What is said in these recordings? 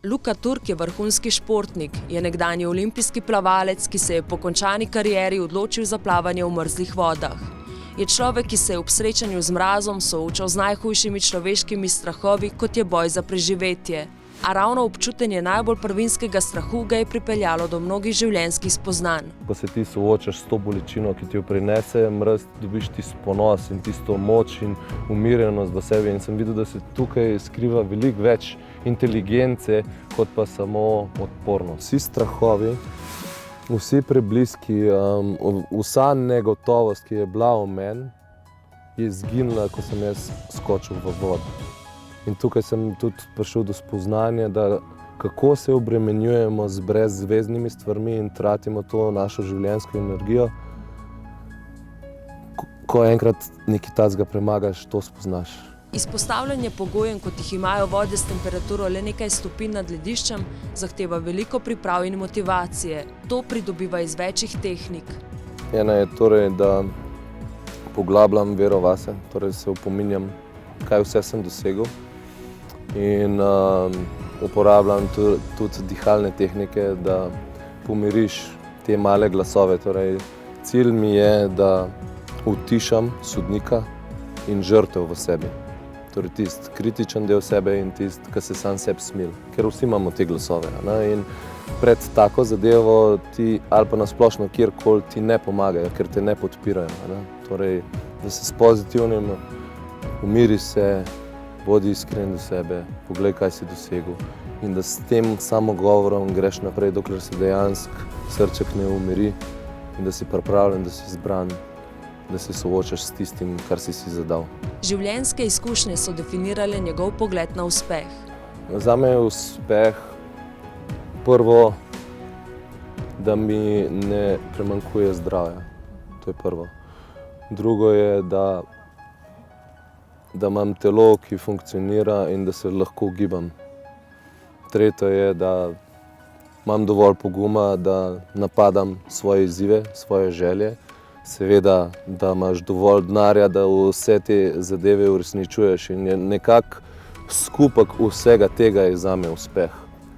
Luka Turk je vrhunski športnik, je nekdanji olimpijski plavalec, ki se je po končani karieri odločil za plavanje v mrzlih vodah. Je človek, ki se je ob srečanju z mrazom soočal z najhujšimi človeškimi strahovi, kot je boj za preživetje. A ravno občutenje najbolj prvinskega strahu ga je pripeljalo do mnogih življenjskih spoznanj. Ko se ti soočaš s to bolečino, ki ti jo prinese mraz, dobiš tisto ponos in tisto moč in umirjenost v sebi. In sem videl, da se tukaj skriva veliko več inteligence, kot pa samo odpornost. Vsi strahovi, vsi prebliski, vsa negotovost, ki je bila v meni, je izginila, ko sem jaz skočil v vodo. In tukaj sem tudi prišel do spoznanja, da kako se obremenjujemo z brezzvezdnimi stvarmi in tratimo to našo življenjsko energijo. Ko enkrat nekaj takega premagaš, to spoznaš. Izpostavljanje pogojem, kot jih imajo vode s temperaturo le nekaj stopinj nad lediščem, zahteva veliko priprav in motivacije. To pridobiva iz večjih tehnik. Ena je torej, da poglabljam vero vase, torej se opominjam, kaj vse sem dosegel. In uporabljam tudi dihalne tehnike, da pomiriš te male glasove. Torej, cilj mi je, da utišam sodnika in žrtev v sebi. Torej, tisti kritičen del sebe in tisti, ki se sam sebi smili. Ker vsi imamo te glasove. Ne? In pred tako zadevo ti, ali pa nasplošno kjerkoli, ti ne pomagajo, ker te ne podpirajo. Ne? Torej, da se s pozitivnim umiri se, bodi iskren do sebe, poglej, kaj si dosegel. In da s tem samogovorom greš naprej, dokler se dejansko srček ne umiri in da si pripravljen, da si zbran, da se soočaš s tistim, kar si zadal. Življenjske izkušnje so definirale njegov pogled na uspeh. Zame je uspeh prvo, da mi ne primanjkuje zdravja. To je prvo. Drugo je, da imam telo, ki funkcionira in da se lahko gibam. Tretje je, da imam dovolj poguma, da napadam svoje izzive, svoje želje. Seveda, da imaš dovolj denarja, da vse te zadeve uresničuješ in je nekako skupek vsega tega je zame uspeh.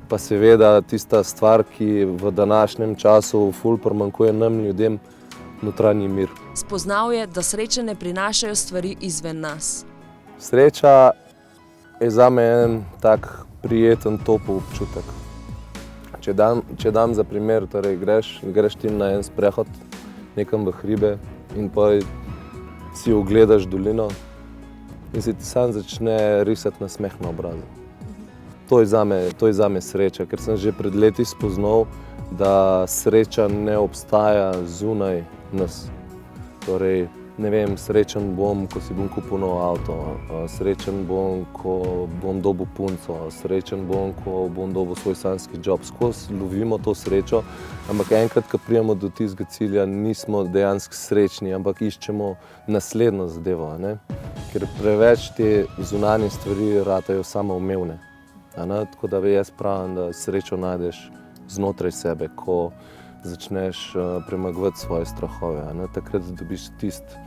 Pa seveda tista stvar, ki v današnjem času ful primanjkuje nam ljudem, notranji mir. Spoznal je, da sreče ne prinašajo stvari izven nas. Sreča je zame en tak prijeten, topel občutek. Če dam za primer, torej greš ti na en sprehod nekam v hribe in pa si ogledaš dolino in se ti sam začne risati nasmeh na obrazu. To je zame sreča, ker sem že pred leti spoznal, da sreča ne obstaja zunaj nas. Torej, ne vem, srečen bom, ko si bom kupil nov avto, srečen bom, ko bom dobil punco, srečen bom, ko bom dobil svoj sanjski job. Skozi lovimo to srečo, ampak enkrat, ko pridemo do tistega cilja, nismo dejansko srečni, ampak iščemo naslednjo zadevo. Ne? Ker preveč te zunanje stvari ratajo samoumevne. Tako da jaz pravim, da srečo najdeš znotraj sebe, ko začneš premagovati svoje strahove. Takrat dobiš tisti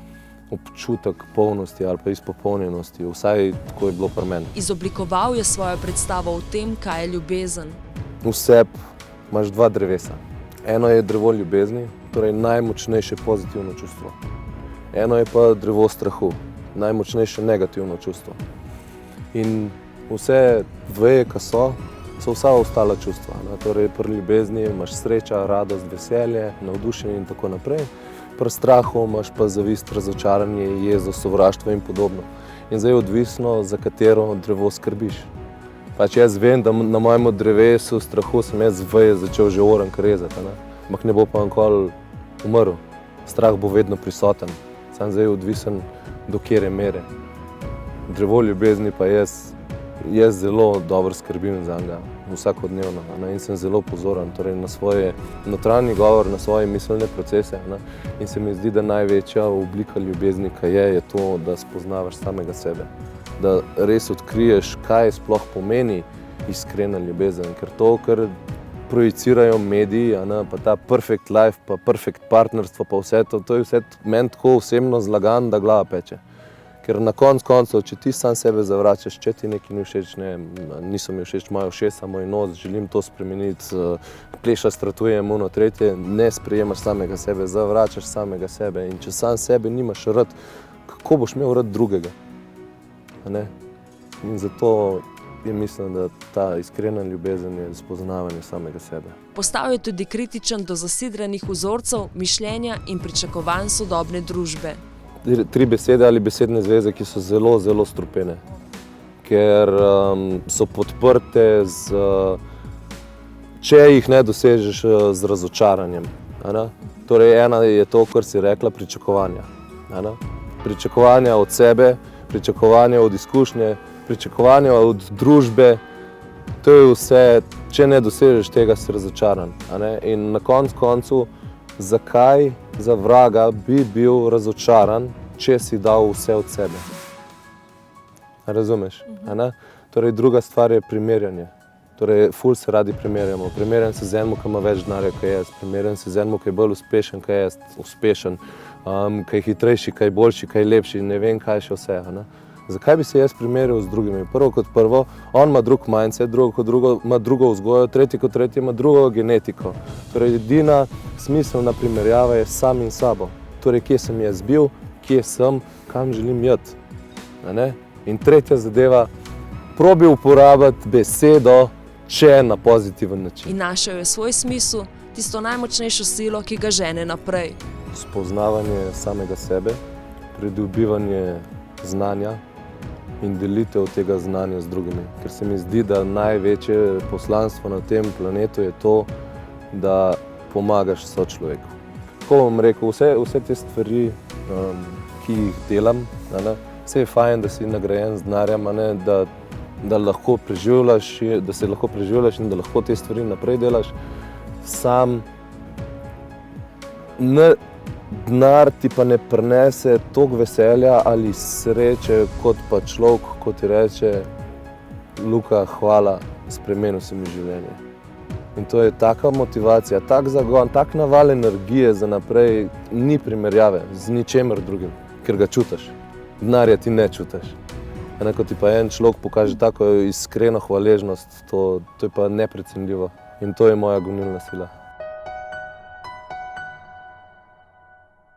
občutek polnosti ali pa izpopolnjenosti, vsaj tako je bilo pri meni. Izoblikoval je svojo predstavo o tem, kaj je ljubezen. V sebi imaš dva drevesa. Eno je drevo ljubezni, torej najmočnejše pozitivno čustvo. Eno je pa drevo strahu, najmočnejše negativno čustvo. In vse veje, ki so vsa ostala čustva. Torej, pri ljubezni imaš sreča, radost, veselje, navdušenje in tako naprej. Pri strahu imaš pa zavist, razočaranje, jezo, sovraštvo in podobno. In zdaj je odvisno, za katero drevo skrbiš. Pač jaz vem, da na mojem drevesu strahu sem jaz veje začel že orenk rezati, ampak ne bo pa nikoli umrl. Strah bo vedno prisoten, sam zdaj je odvisen, do katere mere. Drevo ljubezni pa jaz zelo dobro skrbim zanj, vsakodnevno, in sem zelo pozoren torej na svoj notranji govor, na svoje miselne procese. In se mi zdi, da največja oblika ljubezni, ki je to, da spoznavaš samega sebe. Da res odkriješ, kaj sploh pomeni iskrena ljubezen. Ker to, kar projicirajo mediji, pa ta perfect life, pa perfect partnerstvo, pa vse to, to je vse meni tako osebno zlagan, da glava peče. Ker na koncu, če ti sam sebe zavračaš, če ti nekaj ni všeč, ne, niso mi všeč moja ušesa, moj nos, želim to spremeniti, pleša stratujem, ono, tretje, ne sprejemaš samega sebe, zavračaš samega sebe in če sam sebe nimaš rad, kako boš imel rad drugega? A ne? In zato mislim, da ta iskrena ljubezen je spoznavanje samega sebe. Postal je tudi kritičen do zasidranih vzorcev, mišljenja in pričakovanj sodobne družbe. 3 besede ali besedne zveze, ki so zelo, zelo strupene, ker so podprte če jih ne dosežeš z razočaranjem. Torej, ena je to, kar si rekla, pričakovanja. Pričakovanja od sebe, pričakovanja od izkušnje, pričakovanja od družbe, to je vse, če ne dosežeš tega, si razočaran. In na koncu, zakaj za vraga bi bil razočaran, če si dal vse od sebe? Razumeš? Torej, druga stvar je primerjanje. Torej, ful se radi primerjamo. Primerjam se z enim, ki ima več denarja, kot jaz. Primerjam se z enim, ki je bolj uspešen, kot jaz. Uspešen, ki je hitrejši, ki je boljši, ki je lepši, ne vem kaj še vse. Zakaj bi se jaz primerjal z drugimi? Prvo kot prvo, on ima drug mindset, drugo kot drugo ima drugo vzgojo, tretji kot tretji ima drugo genetiko. Torej, edina smiselna primerjava je sam in sabo. Torej, kje sem jaz bil, kje sem, kam želim iti. In tretja zadeva, probi uporabiti besedo, če na pozitiven način. In našel je svoj smisel, tisto najmočnejšo silo, ki ga žene naprej. Spoznavanje samega sebe, pridobivanje znanja in delitev tega znanja z drugimi. Ker se mi zdi, da največje poslanstvo na tem planetu je to, da pomagaš sočloveku. Kako bom rekel, vse te stvari, ki jih delam, vse je fajn, da si nagrajen z denarjem, da lahko preživljaš, da se lahko preživljaš in da lahko te stvari naprej delaš. Sam denar ti pa ne prinese toliko veselja ali sreče, kot pa človek, ko ti reče: Luka, hvala, spremenil si mi življenje. In to je taka motivacija, tak zagon, tak naval energije za naprej, ni primerjave z ničemer drugim, ker ga čutiš. Denarja ti ne čutiš. Ko ti pa en človek pokaže tako iskreno hvaležnost, to je pa neprecenljivo. In to je moja gonilna sila.